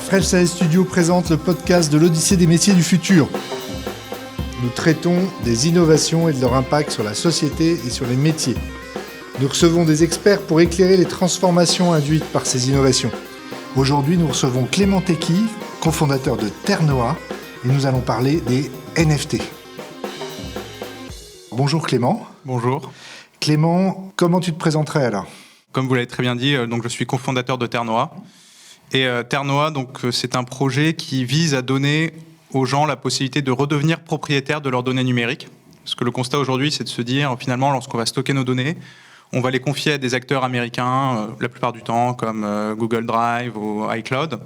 French Sales Studio présente le podcast de l'Odyssée des métiers du futur. Nous traitons des innovations et de leur impact sur la société et sur les métiers. Nous recevons des experts pour éclairer les transformations induites par ces innovations. Aujourd'hui, nous recevons Clément Techie, cofondateur de Ternoa, et nous allons parler des NFT. Bonjour Clément. Bonjour. Clément, comment tu te présenterais alors ? Comme vous l'avez très bien dit, donc je suis cofondateur de Ternoa. Et Ternoa, c'est un projet qui vise à donner aux gens la possibilité de redevenir propriétaires de leurs données numériques. Parce que le constat aujourd'hui, c'est de se dire, finalement, lorsqu'on va stocker nos données, on va les confier à des acteurs américains, la plupart du temps, comme Google Drive ou iCloud.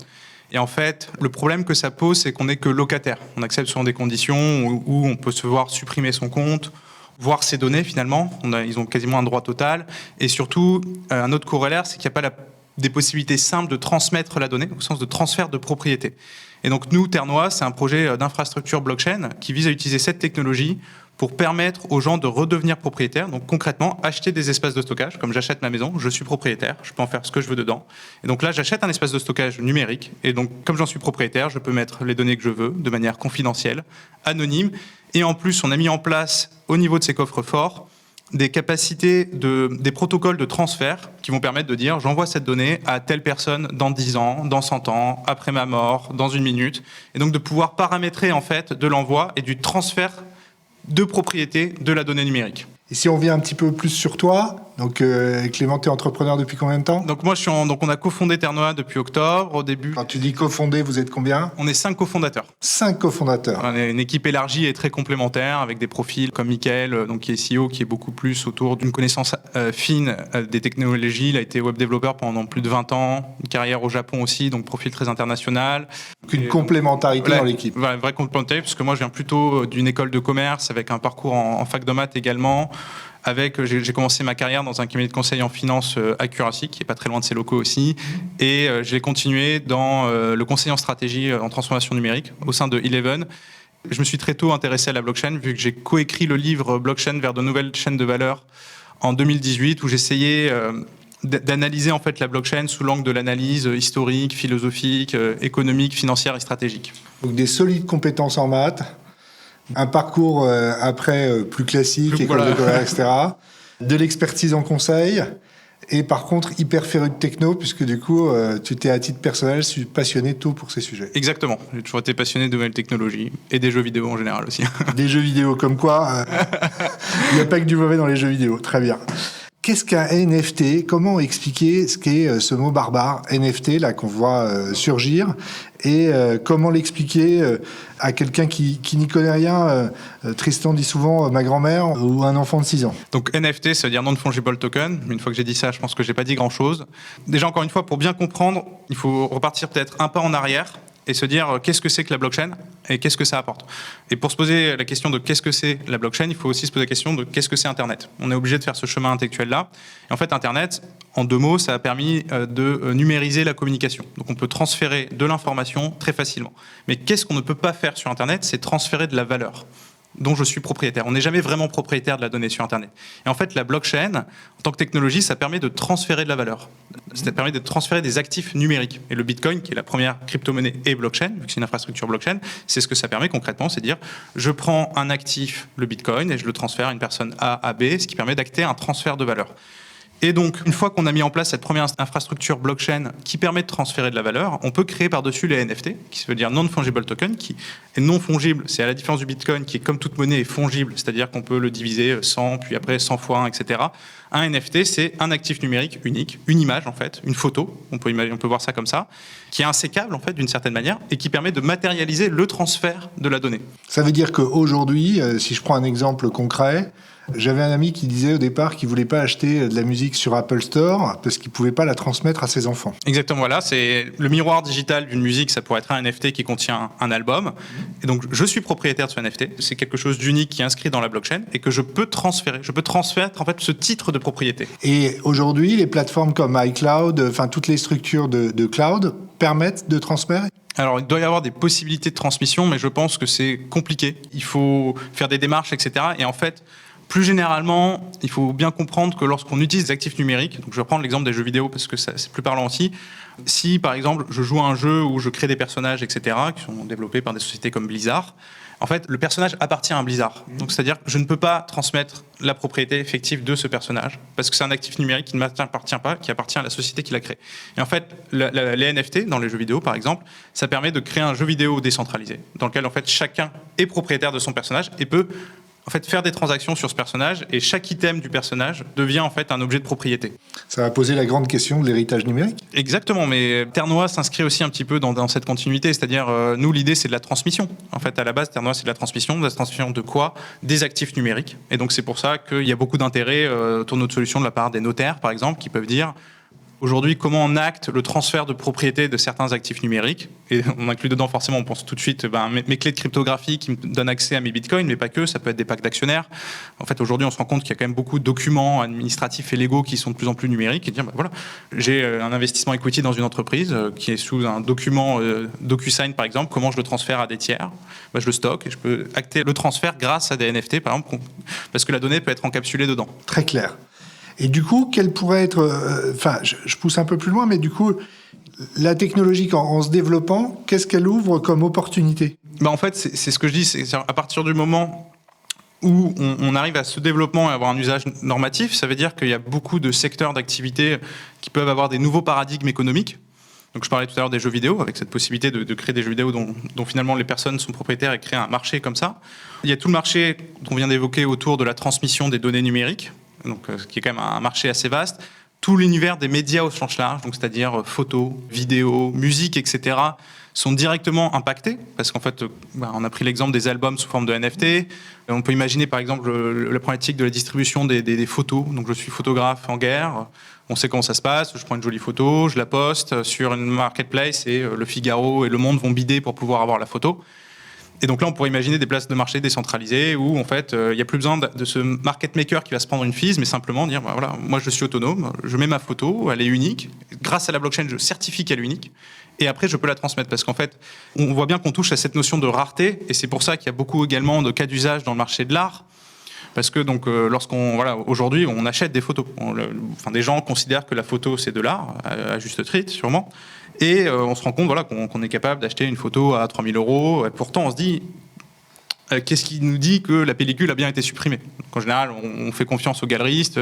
Et en fait, le problème que ça pose, c'est qu'on n'est que locataire. On accepte souvent des conditions où on peut se voir supprimer son compte, voir ses données finalement. Ils ont quasiment un droit total. Et surtout, un autre corollaire, c'est qu'il n'y a pas des possibilités simples de transmettre la donnée, au sens de transfert de propriété. Et donc nous, Ternoa, c'est un projet d'infrastructure blockchain qui vise à utiliser cette technologie pour permettre aux gens de redevenir propriétaires. Donc concrètement, acheter des espaces de stockage. Comme j'achète ma maison, je suis propriétaire, je peux en faire ce que je veux dedans. Et donc là, j'achète un espace de stockage numérique. Et donc, comme j'en suis propriétaire, je peux mettre les données que je veux de manière confidentielle, anonyme. Et en plus, on a mis en place, au niveau de ces coffres forts, des capacités, des protocoles de transfert qui vont permettre de dire j'envoie cette donnée à telle personne dans 10 ans, dans 100 ans, après ma mort, dans 1 minute. Et donc de pouvoir paramétrer en fait de l'envoi et du transfert de propriété de la donnée numérique. Et si on vient un petit peu plus sur toi, donc Clément, tu es entrepreneur depuis combien de temps ? Donc moi, on a cofondé Ternoa depuis octobre. Au début, quand tu dis cofondé, vous êtes combien ? On est 5 cofondateurs. 5 cofondateurs. On est une équipe élargie et très complémentaire avec des profils comme Mickaël, qui est CEO, qui est beaucoup plus autour d'une connaissance fine des technologies. Il a été web développeur pendant plus de 20 ans, une carrière au Japon aussi, donc profil très international. Donc une complémentarité dans l'équipe. Voilà, une vraie complémentarité, parce que moi je viens plutôt d'une école de commerce avec un parcours en fac de maths également. J'ai commencé ma carrière dans un cabinet de conseil en finance Accuracy, qui est pas très loin de ses locaux aussi, et je l'ai continué dans le conseil en stratégie en transformation numérique au sein de Eleven. Je me suis très tôt intéressé à la blockchain, vu que j'ai coécrit le livre Blockchain vers de nouvelles chaînes de valeur en 2018, où j'essayais d'analyser en fait la blockchain sous l'angle de l'analyse historique, philosophique, économique, financière et stratégique. Donc des solides compétences en maths. Un parcours après plus classique, école de commerce, etc. De l'expertise en conseil. Et par contre, hyper féru de techno, puisque du coup, tu t'es à titre personnel passionné tôt pour ces sujets. Exactement. J'ai toujours été passionné de nouvelles technologies et des jeux vidéo en général aussi. Des jeux vidéo, comme quoi, il n'y a pas que du mauvais dans les jeux vidéo. Très bien. Qu'est-ce qu'un NFT ? Comment expliquer ce qu'est ce mot barbare, NFT, là, qu'on voit surgir ? Et comment l'expliquer à quelqu'un qui n'y connaît rien ? Tristan dit souvent ma grand-mère ou un enfant de 6 ans. Donc NFT, ça veut dire Non-Fungible Token. Mais une fois que j'ai dit ça, je pense que je n'ai pas dit grand-chose. Déjà, encore une fois, pour bien comprendre, il faut repartir peut-être un pas en arrière et se dire qu'est-ce que c'est que la blockchain et qu'est-ce que ça apporte. Et pour se poser la question de qu'est-ce que c'est la blockchain, il faut aussi se poser la question de qu'est-ce que c'est Internet. On est obligé de faire ce chemin intellectuel-là. Et en fait, Internet, en 2 mots, ça a permis de numériser la communication. Donc on peut transférer de l'information très facilement. Mais qu'est-ce qu'on ne peut pas faire sur Internet ? C'est transférer de la valeur dont je suis propriétaire. On n'est jamais vraiment propriétaire de la donnée sur Internet. Et en fait, la blockchain, en tant que technologie, ça permet de transférer de la valeur. Ça permet de transférer des actifs numériques. Et le Bitcoin, qui est la première crypto-monnaie et blockchain, vu que c'est une infrastructure blockchain, c'est ce que ça permet concrètement, c'est dire, je prends un actif, le Bitcoin, et je le transfère à une personne A à B, ce qui permet d'acter un transfert de valeur. Et donc, une fois qu'on a mis en place cette première infrastructure blockchain qui permet de transférer de la valeur, on peut créer par-dessus les NFT, qui veut dire Non-Fungible Token, qui est non fongible. C'est à la différence du Bitcoin, qui est comme toute monnaie est fongible, c'est-à-dire qu'on peut le diviser 100, puis après 100 fois 1, etc. Un NFT, c'est un actif numérique unique, une image en fait, une photo, on peut voir ça comme ça, qui est insécable en fait d'une certaine manière, et qui permet de matérialiser le transfert de la donnée. Ça veut dire qu'aujourd'hui, si je prends un exemple concret, j'avais un ami qui disait au départ qu'il ne voulait pas acheter de la musique sur Apple Store parce qu'il ne pouvait pas la transmettre à ses enfants. Exactement, voilà. C'est le miroir digital d'une musique, ça pourrait être un NFT qui contient un album. Et donc, je suis propriétaire de ce NFT. C'est quelque chose d'unique qui est inscrit dans la blockchain et que je peux transférer. Je peux transférer, en fait, ce titre de propriété. Et aujourd'hui, les plateformes comme iCloud, enfin, toutes les structures de cloud permettent de transférer ? Alors, il doit y avoir des possibilités de transmission, mais je pense que c'est compliqué. Il faut faire des démarches, etc. Et en fait, Plus généralement, il faut bien comprendre que lorsqu'on utilise des actifs numériques, donc je vais prendre l'exemple des jeux vidéo parce que c'est plus parlant aussi, si par exemple je joue à un jeu où je crée des personnages, etc., qui sont développés par des sociétés comme Blizzard, en fait, le personnage appartient à Blizzard. Donc, c'est-à-dire que je ne peux pas transmettre la propriété effective de ce personnage parce que c'est un actif numérique qui ne m'appartient pas, qui appartient à la société qui l'a créé. Et en fait, les NFT dans les jeux vidéo, par exemple, ça permet de créer un jeu vidéo décentralisé dans lequel en fait chacun est propriétaire de son personnage et peut en fait faire des transactions sur ce personnage et chaque item du personnage devient en fait un objet de propriété. Ça va poser la grande question de l'héritage numérique. Exactement, mais Ternoa s'inscrit aussi un petit peu dans cette continuité, c'est-à-dire nous l'idée c'est de la transmission. En fait à la base Ternoa c'est de la transmission de quoi? Des actifs numériques. Et donc c'est pour ça qu'il y a beaucoup d'intérêt autour de notre solution de la part des notaires par exemple qui peuvent dire aujourd'hui, comment on acte le transfert de propriété de certains actifs numériques? Et on inclut dedans, forcément, on pense tout de suite mes clés de cryptographie qui me donnent accès à mes bitcoins, mais pas que, ça peut être des packs d'actionnaires. En fait, aujourd'hui, on se rend compte qu'il y a quand même beaucoup de documents administratifs et légaux qui sont de plus en plus numériques. Et dire, voilà, j'ai un investissement equity dans une entreprise qui est sous un document DocuSign, par exemple, comment je le transfère à des tiers? Je le stocke et je peux acter le transfert grâce à des NFT, par exemple, parce que la donnée peut être encapsulée dedans. Très clair. Et du coup, quelle pourrait être... je pousse un peu plus loin, mais du coup, la technologie, en se développant, qu'est-ce qu'elle ouvre comme opportunité? En fait, c'est ce que je dis, c'est à partir du moment où on arrive à ce développement et avoir un usage normatif, ça veut dire qu'il y a beaucoup de secteurs d'activité qui peuvent avoir des nouveaux paradigmes économiques. Donc je parlais tout à l'heure des jeux vidéo, avec cette possibilité de créer des jeux vidéo dont finalement les personnes sont propriétaires et créer un marché comme ça. Il y a tout le marché qu'on vient d'évoquer autour de la transmission des données numériques, donc qui est quand même un marché assez vaste. Tout l'univers des médias au sens large, donc c'est-à-dire photos, vidéos, musique, etc., sont directement impactés, parce qu'en fait, on a pris l'exemple des albums sous forme de NFT. On peut imaginer par exemple la problématique de la distribution des photos. Donc je suis photographe en guerre, on sait comment ça se passe, je prends une jolie photo, je la poste sur une marketplace et Le Figaro et Le Monde vont bider pour pouvoir avoir la photo. Et donc là, on pourrait imaginer des places de marché décentralisées où, en fait, il n'y a plus besoin de ce market maker qui va se prendre une FIS, mais simplement dire, voilà, moi, je suis autonome, je mets ma photo, elle est unique. Grâce à la blockchain, je certifie qu'elle est unique. Et après, je peux la transmettre. Parce qu'en fait, on voit bien qu'on touche à cette notion de rareté. Et c'est pour ça qu'il y a beaucoup également de cas d'usage dans le marché de l'art. Parce que donc, aujourd'hui, on achète des photos. Des gens considèrent que la photo, c'est de l'art, à juste titre, sûrement. Et on se rend compte qu'on est capable d'acheter une photo à 3 000 €. Et pourtant, on se dit, qu'est-ce qui nous dit que la pellicule a bien été supprimée? Donc, en général, on fait confiance aux galeristes.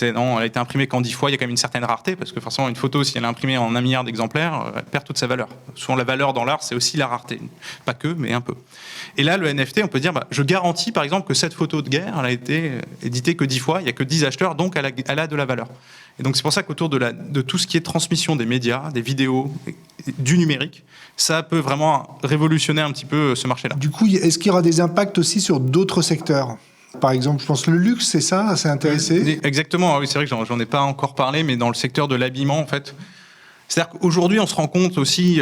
Non, elle a été imprimée qu'en 10 fois, il y a quand même une certaine rareté, parce que forcément, une photo, si elle est imprimée en 1 milliard d'exemplaires, elle perd toute sa valeur. Souvent, la valeur dans l'art, c'est aussi la rareté. Pas que, mais un peu. Et là, le NFT, on peut dire, je garantis, par exemple, que cette photo de guerre, elle a été éditée que 10 fois, il n'y a que 10 acheteurs, donc elle a de la valeur. Et donc, c'est pour ça qu'autour de tout ce qui est transmission des médias, des vidéos, du numérique, ça peut vraiment révolutionner un petit peu ce marché-là. Du coup, est-ce qu'il y aura des impacts aussi sur d'autres secteurs? Par exemple, je pense le luxe, c'est ça, assez intéressé. Exactement, oui, c'est vrai que j'en ai pas encore parlé, mais dans le secteur de l'habillement, en fait, c'est-à-dire qu'aujourd'hui, on se rend compte aussi,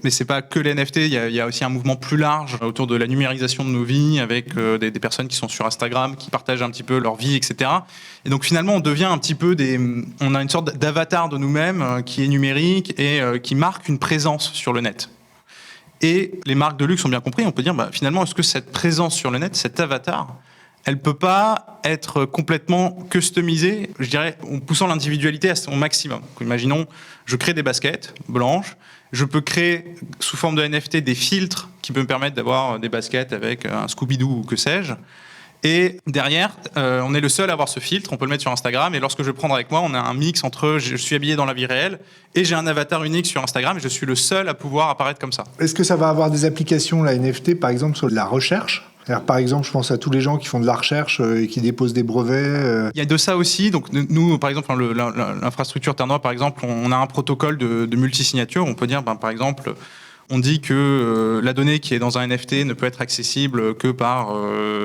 mais c'est pas que les NFT, il y a aussi un mouvement plus large autour de la numérisation de nos vies, avec des personnes qui sont sur Instagram, qui partagent un petit peu leur vie, etc. Et donc finalement, on devient un petit peu on a une sorte d'avatar de nous-mêmes qui est numérique et qui marque une présence sur le net. Et les marques de luxe ont bien compris, on peut dire, finalement, est-ce que cette présence sur le net, cet avatar, elle peut pas être complètement customisée, je dirais, en poussant l'individualité à son maximum. Donc, imaginons, je crée des baskets blanches, je peux créer sous forme de NFT des filtres qui peuvent me permettre d'avoir des baskets avec un Scooby-Doo ou que sais-je. Et derrière, on est le seul à avoir ce filtre, on peut le mettre sur Instagram, et lorsque je vais le prendre avec moi, on a un mix entre je suis habillé dans la vie réelle et j'ai un avatar unique sur Instagram, et je suis le seul à pouvoir apparaître comme ça. Est-ce que ça va avoir des applications, la NFT, par exemple, sur de la recherche ? Alors, par exemple, je pense à tous les gens qui font de la recherche et qui déposent des brevets. Il y a de ça aussi. Donc, nous, par exemple, l'infrastructure Ternoa, par exemple, on a un protocole de multisignature. On peut dire, par exemple, on dit que la donnée qui est dans un NFT ne peut être accessible que par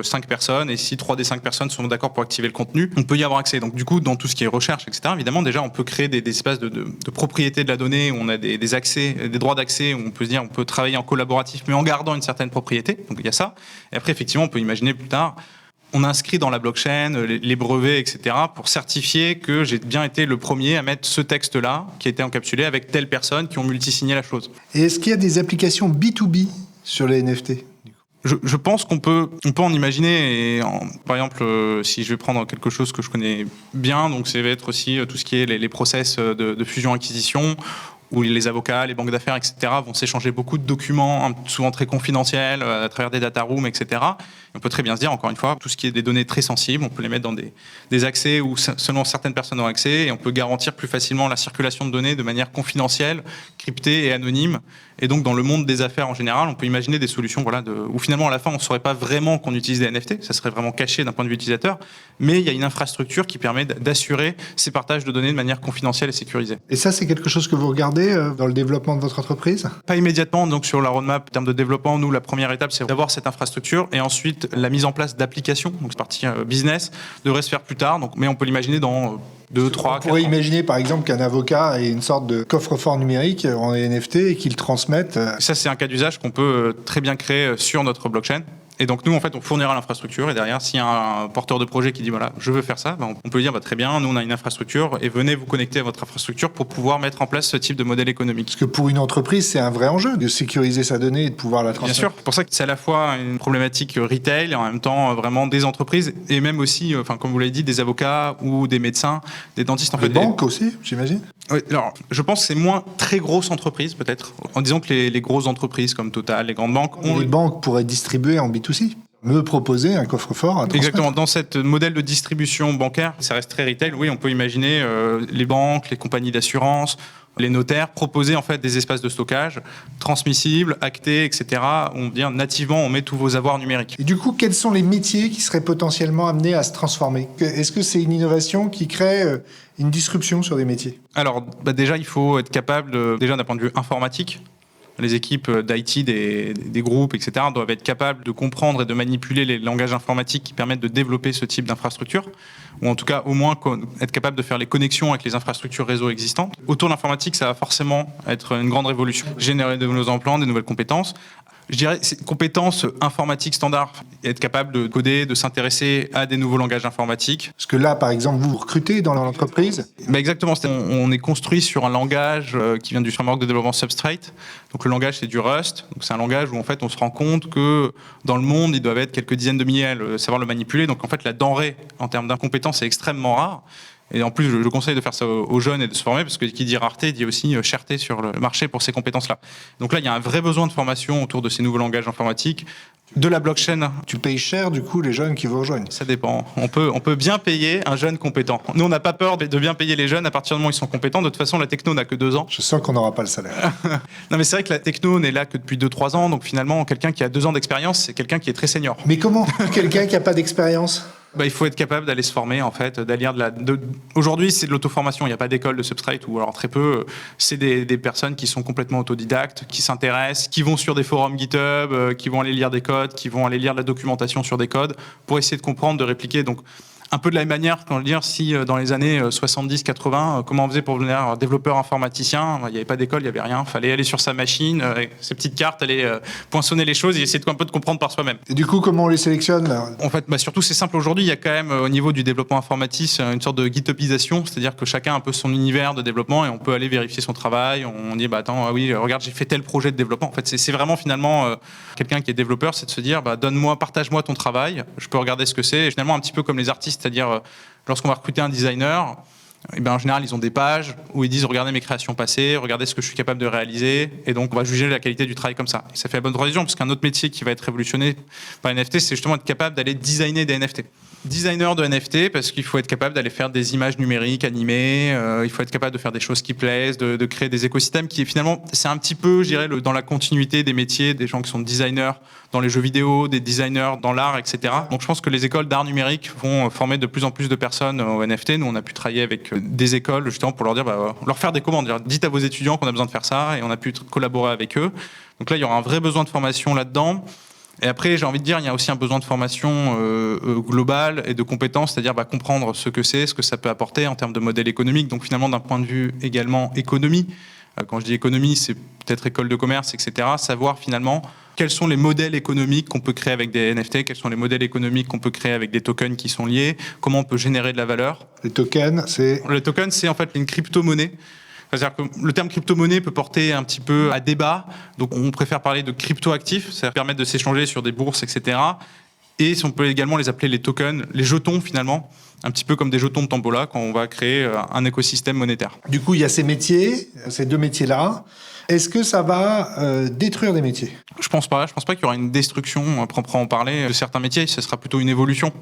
5 personnes. Et si 3 des 5 personnes sont d'accord pour activer le contenu, on peut y avoir accès. Donc, du coup, dans tout ce qui est recherche, etc., évidemment, déjà, on peut créer des espaces de propriété de la donnée où on a des accès, des droits d'accès, où on peut se dire, on peut travailler en collaboratif, mais en gardant une certaine propriété. Donc, il y a ça. Et après, effectivement, on peut imaginer plus tard, on inscrit dans la blockchain les brevets, etc., pour certifier que j'ai bien été le premier à mettre ce texte-là, qui a été encapsulé avec telle personne qui ont multisigné la chose. Et est-ce qu'il y a des applications B2B sur les NFT ? Je pense qu'on peut en imaginer. Par exemple, si je vais prendre quelque chose que je connais bien, donc ça va être aussi tout ce qui est les process de fusion-acquisition, où les avocats, les banques d'affaires, etc. vont s'échanger beaucoup de documents, souvent très confidentiels, à travers des data rooms, etc. On peut très bien se dire, encore une fois, tout ce qui est des données très sensibles, on peut les mettre dans des accès où seulement certaines personnes ont accès, et on peut garantir plus facilement la circulation de données de manière confidentielle, cryptée et anonyme. Et donc, dans le monde des affaires en général, on peut imaginer des solutions où finalement, à la fin, on ne saurait pas vraiment qu'on utilise des NFT, ça serait vraiment caché d'un point de vue utilisateur, mais il y a une infrastructure qui permet d'assurer ces partages de données de manière confidentielle et sécurisée. Et ça, c'est quelque chose que vous regardez dans le développement de votre entreprise ? Pas immédiatement, donc sur la roadmap, en termes de développement, nous, la première étape, c'est d'avoir cette infrastructure, et ensuite, la mise en place d'applications, donc c'est partie business, devrait se faire plus tard, mais on peut l'imaginer dans 2, 3, 4 ans. On pourrait imaginer, par exemple, qu'un avocat ait une sorte de coffre-fort numérique en NFT et qu'il transmette. Ça, c'est un cas d'usage qu'on peut très bien créer sur notre blockchain. Et donc nous, en fait, on fournira l'infrastructure, et derrière, s'il y a un porteur de projet qui dit voilà, je veux faire ça, on peut lui dire très bien, nous on a une infrastructure et venez vous connecter à votre infrastructure pour pouvoir mettre en place ce type de modèle économique. Parce que pour une entreprise, c'est un vrai enjeu de sécuriser sa donnée et de pouvoir la transmettre. Bien sûr, c'est pour ça que c'est à la fois une problématique retail et en même temps vraiment des entreprises et même aussi, comme vous l'avez dit, des avocats ou des médecins, des dentistes. Des banques aussi, j'imagine. Oui, alors je pense que c'est moins très grosses entreprises peut-être, en disant que les grosses entreprises comme Total, les grandes banques... Les banques pourraient distribuer en B2C, me proposer un coffre-fort à transmettre. Exactement, dans ce modèle de distribution bancaire, ça reste très retail, oui, on peut imaginer les banques, les compagnies d'assurance, les notaires proposer en fait des espaces de stockage transmissibles, actés, etc. On vient nativement, on met tous vos avoirs numériques. Et du coup, quels sont les métiers qui seraient potentiellement amenés à se transformer ? Est-ce que c'est une innovation qui crée une disruption sur des métiers ? Alors déjà, il faut être capable, déjà d'un point de vue informatique, les équipes d'IT des groupes, etc., doivent être capables de comprendre et de manipuler les langages informatiques qui permettent de développer ce type d'infrastructure, ou en tout cas au moins être capable de faire les connexions avec les infrastructures réseau existantes. Autour de l'informatique, ça va forcément être une grande révolution. Générer de nouveaux emplois, des nouvelles compétences. Je dirais compétences informatiques standards, être capable de coder, de s'intéresser à des nouveaux langages informatiques. Parce que là, par exemple, vous recrutez dans l'entreprise ? Exactement, on est construit sur un langage qui vient du framework de développement Substrate. Donc le langage, c'est du Rust. Donc c'est un langage où en fait on se rend compte que dans le monde, il doit être quelques dizaines de milliers à savoir le manipuler. Donc en fait, la denrée en termes d'incompétence est extrêmement rare. Et en plus, je conseille de faire ça aux jeunes et de se former, parce que qui dit rareté dit aussi cherté sur le marché pour ces compétences-là. Donc là, il y a un vrai besoin de formation autour de ces nouveaux langages informatiques, de la blockchain. Tu payes cher, du coup, les jeunes qui vous rejoignent ? Ça dépend. On peut bien payer un jeune compétent. Nous, on n'a pas peur de bien payer les jeunes à partir du moment où ils sont compétents. De toute façon, la techno n'a que 2 ans. Je sens qu'on n'aura pas le salaire. Non, mais c'est vrai que la techno n'est là que depuis 2-3 ans. Donc finalement, quelqu'un qui a 2 ans d'expérience, c'est quelqu'un qui est très senior. Mais comment ? Quelqu'un qui n'a pas d'expérience ? Il faut être capable d'aller se former, en fait, d'aller Aujourd'hui, c'est de l'auto-formation. Il n'y a pas d'école de Substrate, ou alors très peu. C'est des personnes qui sont complètement autodidactes, qui s'intéressent, qui vont sur des forums GitHub, qui vont aller lire des codes, qui vont aller lire de la documentation sur des codes pour essayer de comprendre, de répliquer. Donc, un peu de la même manière, quand je veux dire, si dans les années 70-80, comment on faisait pour devenir développeur informaticien ? Il n'y avait pas d'école, il n'y avait rien. Il fallait aller sur sa machine, avec ses petites cartes, aller poinçonner les choses et essayer un peu de comprendre par soi-même. Et du coup, comment on les sélectionne là ? En fait, surtout, c'est simple. Aujourd'hui, il y a quand même, au niveau du développement informatique, une sorte de GitHubisation, c'est-à-dire que chacun a un peu son univers de développement et on peut aller vérifier son travail. On dit, attends, oui, regarde, j'ai fait tel projet de développement. En fait, c'est vraiment finalement quelqu'un qui est développeur, c'est de se dire, partage-moi ton travail, je peux regarder ce que c'est. Et finalement, un petit peu comme les artistes, c'est-à-dire lorsqu'on va recruter un designer, en général, ils ont des pages où ils disent regardez mes créations passées, regardez ce que je suis capable de réaliser, et donc on va juger la qualité du travail comme ça. Et ça fait la bonne transition, parce qu'un autre métier qui va être révolutionné par les NFT, c'est justement être capable d'aller designer des NFT. Designer de NFT, parce qu'il faut être capable d'aller faire des images numériques animées, il faut être capable de faire des choses qui plaisent, de créer des écosystèmes qui finalement, c'est un petit peu, je dirais, dans la continuité des métiers, des gens qui sont designers dans les jeux vidéo, des designers dans l'art, etc. Donc je pense que les écoles d'art numérique vont former de plus en plus de personnes au NFT. Nous, on a pu travailler avec des écoles justement pour leur dire, leur faire des commandes, dites à vos étudiants qu'on a besoin de faire ça, et on a pu collaborer avec eux. Donc là, il y aura un vrai besoin de formation là-dedans. Et après, j'ai envie de dire, il y a aussi un besoin de formation globale et de compétences, c'est-à-dire comprendre ce que c'est, ce que ça peut apporter en termes de modèle économique. Donc finalement, d'un point de vue également économie, quand je dis économie, c'est peut-être école de commerce, etc. Savoir finalement quels sont les modèles économiques qu'on peut créer avec des NFT, quels sont les modèles économiques qu'on peut créer avec des tokens qui sont liés, comment on peut générer de la valeur. Les tokens, c'est... Le token, c'est en fait une crypto-monnaie. C'est-à-dire que le terme crypto-monnaie peut porter un petit peu à débat. Donc, on préfère parler de crypto-actifs, c'est-à-dire permettre de s'échanger sur des bourses, etc. Et on peut également les appeler les tokens, les jetons finalement, un petit peu comme des jetons de Tombola quand on va créer un écosystème monétaire. Du coup, il y a ces métiers, ces deux métiers-là. Est-ce que ça va détruire des métiers ? Je pense pas qu'il y aura une destruction à proprement parler de certains métiers. Ce sera plutôt une évolution.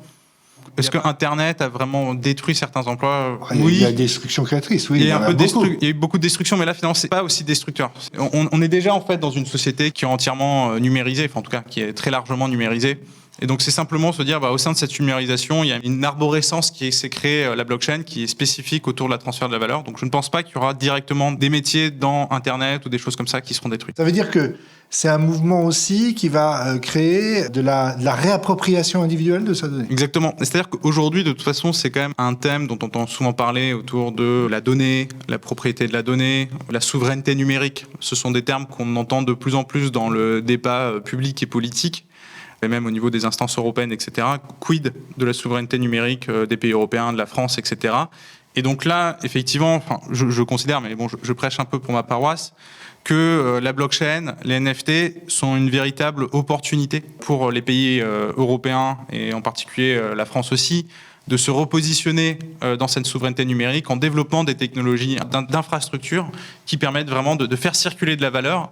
Est-ce que Internet a vraiment détruit certains emplois ? Oui. Il y a destruction créatrice, oui. Il y a eu beaucoup de destruction, mais là, finalement, c'est pas aussi destructeur. On est déjà, en fait, dans une société qui est entièrement numérisée, enfin, en tout cas, qui est très largement numérisée. Et donc, c'est simplement se dire, au sein de cette numérisation, il y a une arborescence qui s'est créée, la blockchain, qui est spécifique autour de la transfert de la valeur. Donc, je ne pense pas qu'il y aura directement des métiers dans Internet ou des choses comme ça qui seront détruits. Ça veut dire que c'est un mouvement aussi qui va créer de la réappropriation individuelle de sa donnée. Exactement. C'est-à-dire qu'aujourd'hui, de toute façon, c'est quand même un thème dont on entend souvent parler autour de la donnée, la propriété de la donnée, la souveraineté numérique. Ce sont des termes qu'on entend de plus en plus dans le débat public et politique, et même au niveau des instances européennes, etc. Quid de la souveraineté numérique des pays européens, de la France, etc. Et donc là, effectivement, je considère, mais bon, je prêche un peu pour ma paroisse, que la blockchain, les NFT sont une véritable opportunité pour les pays européens et en particulier la France aussi, de se repositionner dans cette souveraineté numérique en développant des technologies d'infrastructures qui permettent vraiment de faire circuler de la valeur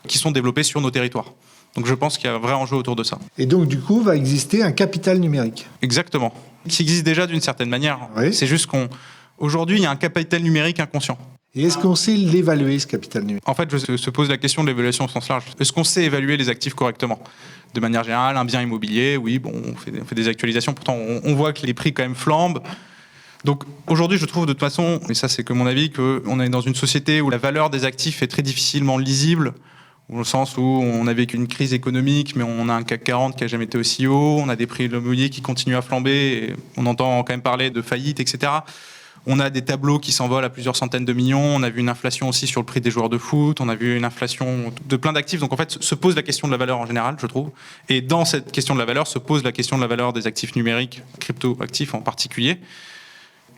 qui sont développées sur nos territoires. Donc je pense qu'il y a un vrai enjeu autour de ça. Et donc du coup, va exister un capital numérique. Exactement. Qui existe déjà d'une certaine manière. Oui. C'est juste qu'aujourd'hui, il y a un capital numérique inconscient. Et est-ce qu'on sait l'évaluer, ce capital numérique ? En fait, se pose la question de l'évaluation au sens large. Est-ce qu'on sait évaluer les actifs correctement ? De manière générale, un bien immobilier, oui, bon, on fait des actualisations. Pourtant, on voit que les prix quand même flambent. Donc aujourd'hui, je trouve de toute façon, et ça c'est que mon avis, qu'on est dans une société où la valeur des actifs est très difficilement lisible, au sens où on a vécu une crise économique, mais on a un CAC 40 qui n'a jamais été aussi haut, on a des prix de l'immobilier qui continuent à flamber, et on entend quand même parler de faillite, etc. On a des tableaux qui s'envolent à plusieurs centaines de millions, on a vu une inflation aussi sur le prix des joueurs de foot, on a vu une inflation de plein d'actifs. Donc en fait, se pose la question de la valeur en général, je trouve. Et dans cette question de la valeur, se pose la question de la valeur des actifs numériques, crypto-actifs en particulier.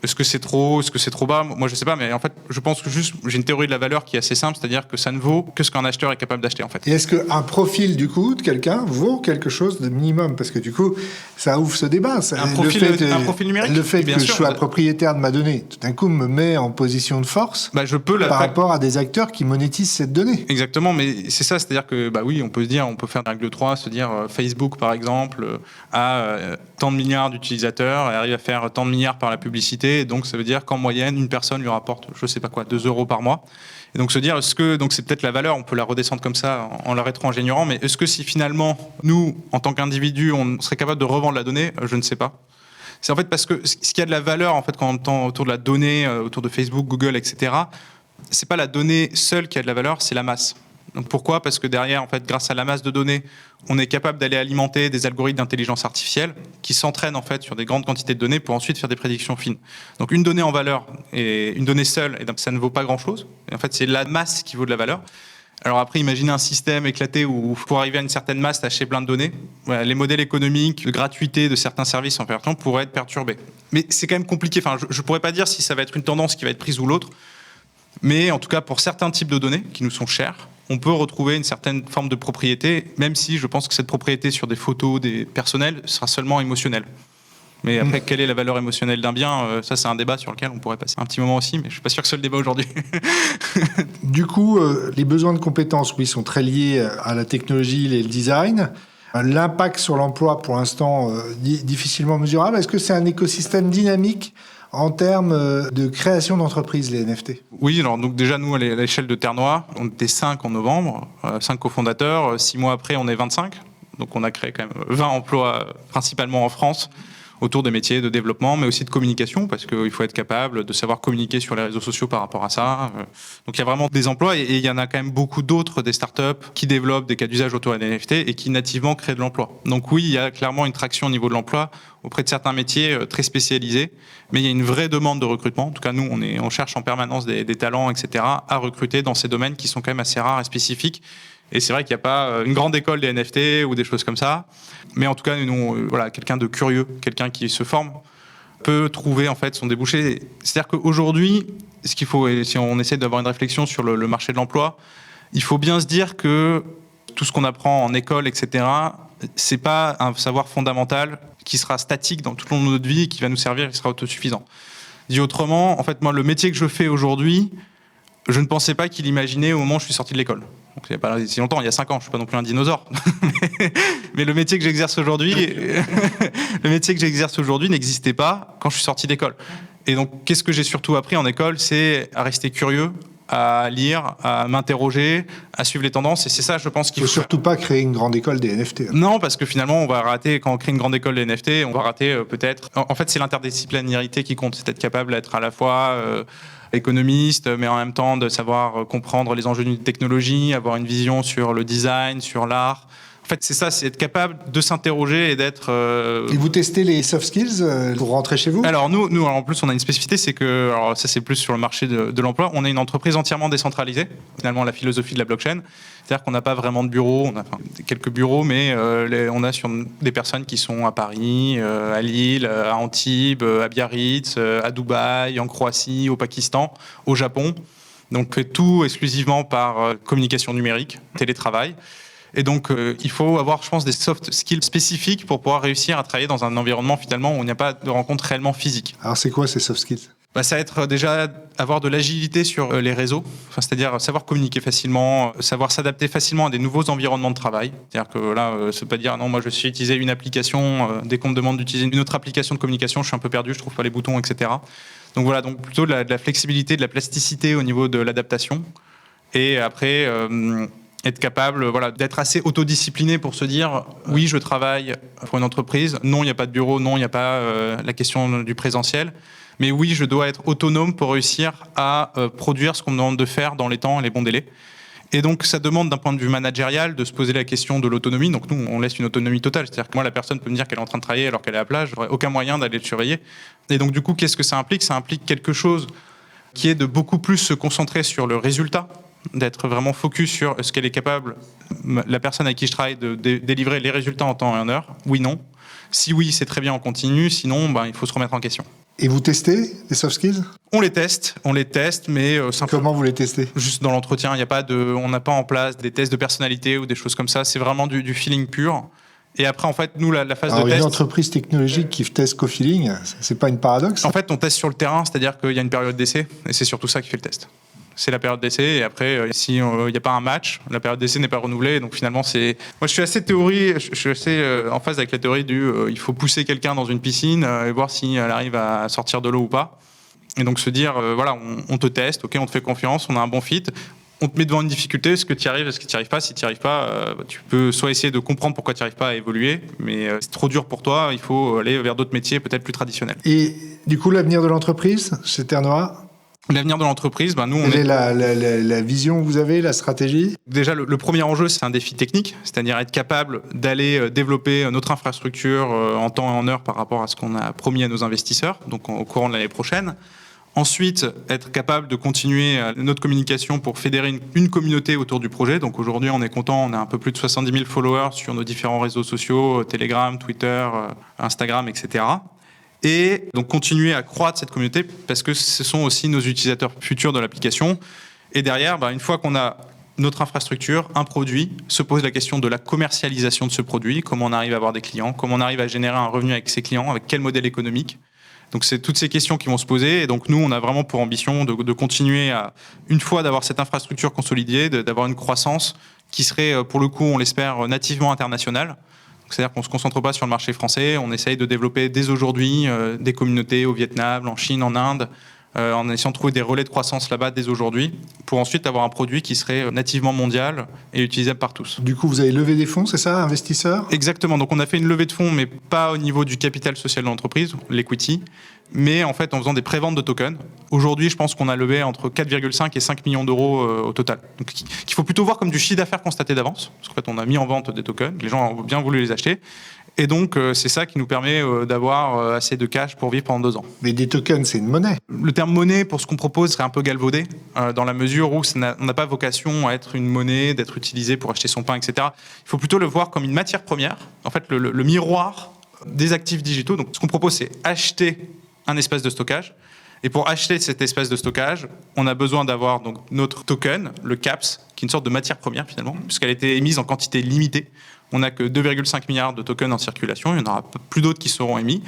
Est-ce que c'est trop haut, est-ce que c'est trop bas ? Moi, je sais pas, mais en fait, je pense que j'ai une théorie de la valeur qui est assez simple, c'est-à-dire que ça ne vaut que ce qu'un acheteur est capable d'acheter, en fait. Et est-ce qu'un profil, du coup, de quelqu'un vaut quelque chose de minimum ? Parce que, du coup, ça ouvre ce débat. Un profil numérique ? Le fait que je sois propriétaire de ma donnée, tout d'un coup, me met en position de force par rapport à des acteurs qui monétisent cette donnée. Exactement, mais c'est ça, c'est-à-dire que, oui, on peut faire une règle 3, se dire Facebook, par exemple, a tant de milliards d'utilisateurs et arrive à faire tant de milliards par la publicité. Et donc, ça veut dire qu'en moyenne, une personne lui rapporte, je sais pas quoi, 2 € par mois. Et donc, se dire, donc c'est peut-être la valeur, on peut la redescendre comme ça en la rétro-ingénieur, mais est-ce que si finalement, nous, en tant qu'individus, on serait capable de revendre la donnée ? Je ne sais pas. C'est en fait parce que ce qui a de la valeur, en fait, quand on entend autour de la donnée, autour de Facebook, Google, etc., c'est pas la donnée seule qui a de la valeur, c'est la masse. Donc pourquoi ? Parce que derrière, en fait, grâce à la masse de données, on est capable d'aller alimenter des algorithmes d'intelligence artificielle qui s'entraînent en fait sur des grandes quantités de données pour ensuite faire des prédictions fines. Donc une donnée en valeur et une donnée seule, et donc ça ne vaut pas grand-chose. Et en fait, c'est la masse qui vaut de la valeur. Alors après, imaginez un système éclaté où pour arriver à une certaine masse, tâcher plein de données. Voilà, les modèles économiques de gratuité de certains services en fait pourraient être perturbés. Mais c'est quand même compliqué. Enfin, je ne pourrais pas dire si ça va être une tendance qui va être prise ou l'autre. Mais en tout cas, pour certains types de données qui nous sont chères, on peut retrouver une certaine forme de propriété, même si je pense que cette propriété sur des photos, des personnels, sera seulement émotionnelle. Mais après, quelle est la valeur émotionnelle d'un bien ? Ça, c'est un débat sur lequel on pourrait passer un petit moment aussi, mais je ne suis pas sûr que c'est le débat aujourd'hui. Du coup, les besoins de compétences, oui, sont très liés à la technologie et le design. L'impact sur l'emploi, pour l'instant, difficilement mesurable. Est-ce que c'est un écosystème dynamique en termes de création d'entreprises, les NFT ? Oui, alors donc déjà, nous, à l'échelle de Terre-Noire, on était 5 en novembre, 5 cofondateurs. 6 mois après, on est 25. Donc on a créé quand même 20 emplois, principalement en France, autour des métiers de développement, mais aussi de communication, parce qu'il faut être capable de savoir communiquer sur les réseaux sociaux par rapport à ça. Donc il y a vraiment des emplois, et il y en a quand même beaucoup d'autres, des startups qui développent des cas d'usage autour des NFT et qui nativement créent de l'emploi. Donc oui, il y a clairement une traction au niveau de l'emploi auprès de certains métiers très spécialisés, mais il y a une vraie demande de recrutement. En tout cas, nous, on cherche en permanence des talents, etc., à recruter dans ces domaines qui sont quand même assez rares et spécifiques. Et c'est vrai qu'il n'y a pas une grande école des NFT ou des choses comme ça. Mais en tout cas, nous, voilà, quelqu'un de curieux, quelqu'un qui se forme, peut trouver en fait son débouché. C'est-à-dire qu'aujourd'hui, ce qu'il faut, et si on essaie d'avoir une réflexion sur le marché de l'emploi, il faut bien se dire que tout ce qu'on apprend en école, etc., c'est pas un savoir fondamental qui sera statique dans tout le long de notre vie et qui va nous servir et qui sera autosuffisant. Dit autrement, en fait, moi, le métier que je fais aujourd'hui, je ne pensais pas qu'il imaginait au moment où je suis sorti de l'école. Donc, il n'y a pas si longtemps, il y a 5 ans, je ne suis pas non plus un dinosaure. Mais le métier que j'exerce aujourd'hui, n'existait pas quand je suis sorti d'école. Et donc, qu'est-ce que j'ai surtout appris en école ? C'est à rester curieux, à lire, à m'interroger, à suivre les tendances. Et c'est ça, je pense qu'il faut surtout pas créer une grande école des NFT. Non, parce que finalement, on va rater, quand on crée une grande école des NFT, on va rater peut-être... En fait, c'est l'interdisciplinarité qui compte. C'est être capable d'être à la fois économiste, mais en même temps de savoir comprendre les enjeux d'une technologie, avoir une vision sur le design, sur l'art. En fait, c'est ça, c'est être capable de s'interroger et d'être... Et vous testez les soft skills pour rentrer chez vous ? Alors nous, en plus, on a une spécificité, c'est que, alors ça c'est plus sur le marché de l'emploi, on est une entreprise entièrement décentralisée, finalement la philosophie de la blockchain. C'est-à-dire qu'on n'a pas vraiment de bureaux, on a quelques bureaux, mais on a sur des personnes qui sont à Paris, à Lille, à Antibes, à Biarritz, à Dubaï, en Croatie, au Pakistan, au Japon. Donc tout exclusivement par communication numérique, télétravail. Et donc, il faut avoir, je pense, des soft skills spécifiques pour pouvoir réussir à travailler dans un environnement, finalement, où il n'y a pas de rencontre réellement physique. Alors, c'est quoi ces soft skills ? Ça va être déjà avoir de l'agilité sur les réseaux, c'est-à-dire savoir communiquer facilement, savoir s'adapter facilement à des nouveaux environnements de travail. C'est-à-dire que là, c'est pas dire non, moi je suis utiliser une application, dès qu'on me demande d'utiliser une autre application de communication, je suis un peu perdu, je trouve pas les boutons, etc. Donc voilà, donc plutôt de la flexibilité, de la plasticité au niveau de l'adaptation. Et après... être capable d'être assez autodiscipliné pour se dire oui, je travaille pour une entreprise, non, il n'y a pas de bureau, non, il n'y a pas la question du présentiel, mais oui, je dois être autonome pour réussir à produire ce qu'on me demande de faire dans les temps et les bons délais. Et donc, ça demande d'un point de vue managérial de se poser la question de l'autonomie. Donc nous, on laisse une autonomie totale. C'est-à-dire que moi, la personne peut me dire qu'elle est en train de travailler alors qu'elle est à la plage, j'aurais aucun moyen d'aller le surveiller. Et donc du coup, qu'est-ce que ça implique ? Ça implique quelque chose qui est de beaucoup plus se concentrer sur le résultat, d'être vraiment focus sur ce qu'elle est capable, la personne avec qui je travaille, de délivrer les résultats en temps et en heure. Oui, non. Si oui, c'est très bien, on continue. Sinon, il faut se remettre en question. Et vous testez les soft skills ? On les teste, mais simplement. Comment vous les testez ? Juste dans l'entretien, on n'a pas en place des tests de personnalité ou des choses comme ça. C'est vraiment du feeling pur. Et après, en fait, nous, la phase de test... Une entreprise technologique qui teste qu'au feeling, c'est pas une paradoxe ? En fait, on teste sur le terrain, c'est-à-dire qu'il y a une période d'essai, et c'est surtout ça qui fait le test. C'est la période d'essai, et après, si il n'y a pas un match, la période d'essai n'est pas renouvelée. Donc finalement, c'est... Moi, je suis assez en phase avec la théorie il faut pousser quelqu'un dans une piscine et voir si elle arrive à sortir de l'eau ou pas. Et donc se dire, on te teste, ok, on te fait confiance, on a un bon fit, on te met devant une difficulté, est-ce que tu y arrives, est-ce que tu n'y arrives pas ? Si tu n'y arrives pas, tu peux soit essayer de comprendre pourquoi tu n'y arrives pas à évoluer, mais c'est trop dur pour toi, il faut aller vers d'autres métiers peut-être plus traditionnels. Et du coup, l'avenir de l'entreprise chez Ternoa ? L'avenir de l'entreprise, nous, Quelle est la vision que vous avez, la stratégie ? Déjà, le premier enjeu, c'est un défi technique, c'est-à-dire être capable d'aller développer notre infrastructure en temps et en heure par rapport à ce qu'on a promis à nos investisseurs, donc au courant de l'année prochaine. Ensuite, être capable de continuer notre communication pour fédérer une communauté autour du projet. Donc aujourd'hui, on est content, on a un peu plus de 70 000 followers sur nos différents réseaux sociaux, Telegram, Twitter, Instagram, etc. Et donc continuer à croître cette communauté parce que ce sont aussi nos utilisateurs futurs de l'application. Et derrière, une fois qu'on a notre infrastructure, un produit, se pose la question de la commercialisation de ce produit, comment on arrive à avoir des clients, comment on arrive à générer un revenu avec ses clients, avec quel modèle économique. Donc c'est toutes ces questions qui vont se poser. Et donc nous, on a vraiment pour ambition de continuer à, une fois d'avoir cette infrastructure consolidée, d'avoir une croissance qui serait, pour le coup, on l'espère, nativement internationale. C'est-à-dire qu'on ne se concentre pas sur le marché français, on essaye de développer dès aujourd'hui des communautés au Vietnam, en Chine, en Inde, en essayant de trouver des relais de croissance là-bas dès aujourd'hui, pour ensuite avoir un produit qui serait nativement mondial et utilisable par tous. Du coup, vous avez levé des fonds, c'est ça, investisseurs ? Exactement, donc on a fait une levée de fonds, mais pas au niveau du capital social de l'entreprise, l'equity, mais en fait en faisant des préventes de tokens. Aujourd'hui, je pense qu'on a levé entre 4,5 et 5 millions d'euros au total. Donc, qu'il faut plutôt voir comme du chiffre d'affaires constaté d'avance, parce qu'en fait, on a mis en vente des tokens, les gens ont bien voulu les acheter, et donc c'est ça qui nous permet d'avoir assez de cash pour vivre pendant 2 ans. Mais des tokens, c'est une monnaie. Le terme monnaie, pour ce qu'on propose, serait un peu galvaudé, dans la mesure où on n'a pas vocation à être une monnaie, d'être utilisée pour acheter son pain, etc. Il faut plutôt le voir comme une matière première, en fait le miroir des actifs digitaux. Donc ce qu'on propose, c'est acheter un espace de stockage Et pour acheter cet espace de stockage, on a besoin d'avoir donc notre token, le CAPS, qui est une sorte de matière première finalement, puisqu'elle a été émise en quantité limitée. On n'a que 2,5 milliards de tokens en circulation, il y en aura plus d'autres qui seront émis.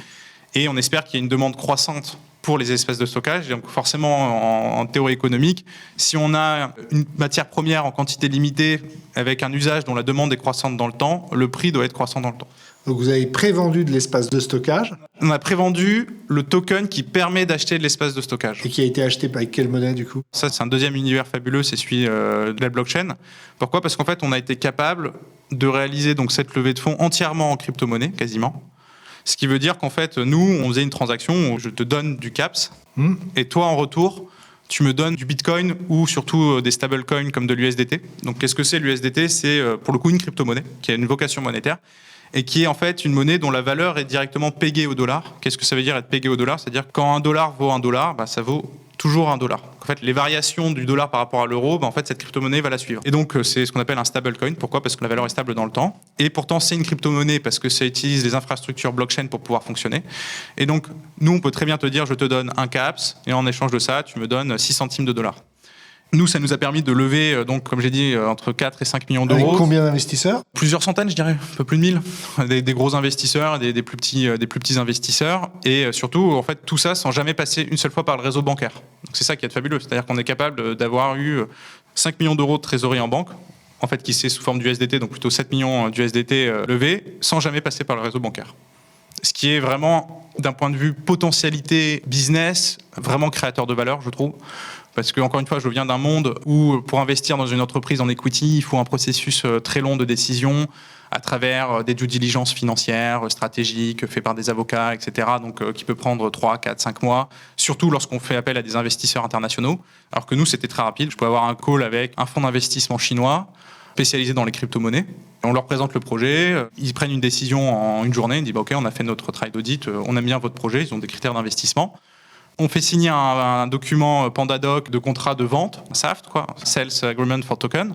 Et on espère qu'il y a une demande croissante pour les espaces de stockage. Et donc forcément, en théorie économique, si on a une matière première en quantité limitée avec un usage dont la demande est croissante dans le temps, le prix doit être croissant dans le temps. Donc vous avez prévendu de l'espace de stockage. On a prévendu le token qui permet d'acheter de l'espace de stockage. Et qui a été acheté par quelle monnaie du coup ? Ça, c'est un deuxième univers fabuleux, c'est celui de la blockchain. Pourquoi ? Parce qu'en fait, on a été capable de réaliser donc cette levée de fonds entièrement en crypto-monnaie, quasiment. Ce qui veut dire qu'en fait, nous, on faisait une transaction où je te donne du CAPS, et toi, en retour, tu me donnes du Bitcoin ou surtout des stablecoins comme de l'USDT. Donc, qu'est-ce que c'est l'USDT ? C'est pour le coup une crypto-monnaie qui a une vocation monétaire et qui est en fait une monnaie dont la valeur est directement pégée au dollar. Qu'est-ce que ça veut dire être pégé au dollar ? C'est-à-dire que quand $1 vaut $1, ça vaut toujours $1. En fait, les variations du dollar par rapport à l'euro, en fait, cette crypto-monnaie va la suivre. Et donc, c'est ce qu'on appelle un stablecoin. Pourquoi ? Parce que la valeur est stable dans le temps. Et pourtant, c'est une crypto-monnaie parce que ça utilise les infrastructures blockchain pour pouvoir fonctionner. Et donc, nous, on peut très bien te dire, je te donne un CAPS, et en échange de ça, tu me donnes 6 centimes de dollars. Nous, ça nous a permis de lever, donc, comme j'ai dit, entre 4 et 5 millions d'euros. Avec combien d'investisseurs ? Plusieurs centaines, je dirais, un peu plus de 1000. Des gros investisseurs, des plus petits investisseurs. Et surtout, en fait, tout ça sans jamais passer une seule fois par le réseau bancaire. Donc, c'est ça qui est fabuleux. C'est-à-dire qu'on est capable d'avoir eu 5 millions d'euros de trésorerie en banque, en fait, qui c'est sous forme d'USDT, donc plutôt 7 millions d'USDT levés, sans jamais passer par le réseau bancaire. Ce qui est vraiment, d'un point de vue potentialité business, vraiment créateur de valeur, je trouve. Parce que, encore une fois, je viens d'un monde où, pour investir dans une entreprise en equity, il faut un processus très long de décision à travers des due diligence financières, stratégiques, faits par des avocats, etc. Donc, qui peut prendre 3, 4, 5 mois, surtout lorsqu'on fait appel à des investisseurs internationaux. Alors que nous, c'était très rapide. Je pouvais avoir un call avec un fonds d'investissement chinois spécialisé dans les crypto-monnaies. On leur présente le projet, ils prennent une décision en une journée, ils disent OK, on a fait notre travail d'audit, on aime bien votre projet, ils ont des critères d'investissement. On fait signer un document PandaDoc de contrat de vente, SAFT, Sales Agreement for Token.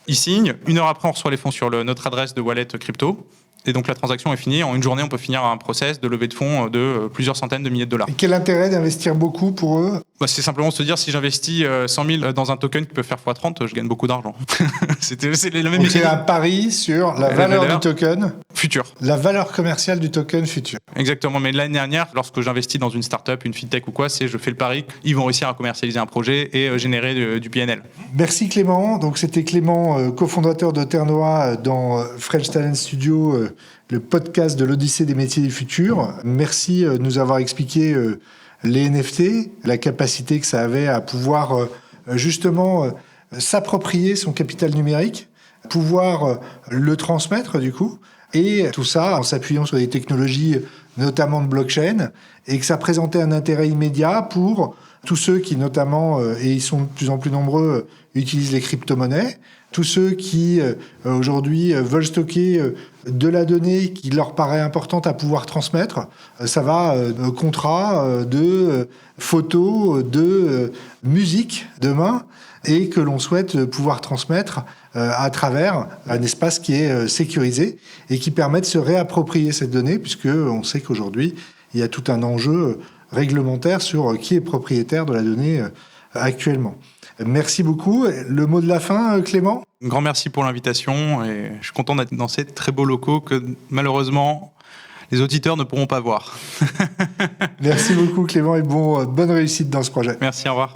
Ils signent. 1 heure après, on reçoit les fonds sur notre adresse de wallet crypto. Et donc, la transaction est finie. En une journée, on peut finir un process de levée de fonds de plusieurs centaines de milliers de dollars. Et quel intérêt d'investir beaucoup pour eux ? C'est simplement se dire, si j'investis 100 000 dans un token qui peut faire x30, je gagne beaucoup d'argent. C'est le même Donc, c'est un pari sur la valeur du token futur. La valeur commerciale du token futur. Exactement. Mais l'année dernière, lorsque j'investis dans une start-up, une fintech ou quoi, je fais le pari qu'ils vont réussir à commercialiser un projet et générer du PNL. Merci Clément. Donc, c'était Clément, cofondateur de Ternoa dans French Talent Studio, le podcast de l'Odyssée des métiers du futur. Merci de nous avoir expliqué les NFT, la capacité que ça avait à pouvoir justement s'approprier son capital numérique, pouvoir le transmettre du coup, et tout ça en s'appuyant sur des technologies notamment de blockchain, et que ça présentait un intérêt immédiat pour tous ceux qui notamment, et ils sont de plus en plus nombreux, utilisent les crypto-monnaies, tous ceux qui aujourd'hui veulent stocker de la donnée qui leur paraît importante à pouvoir transmettre. Ça va de contrats, de photos, de musique demain, et que l'on souhaite pouvoir transmettre à travers un espace qui est sécurisé et qui permet de se réapproprier cette donnée, puisque on sait qu'aujourd'hui, il y a tout un enjeu réglementaire sur qui est propriétaire de la donnée actuellement. Merci beaucoup. Le mot de la fin, Clément ? Un grand merci pour l'invitation et je suis content d'être dans ces très beaux locaux que malheureusement les auditeurs ne pourront pas voir. Merci beaucoup Clément et bonne réussite dans ce projet. Merci, au revoir.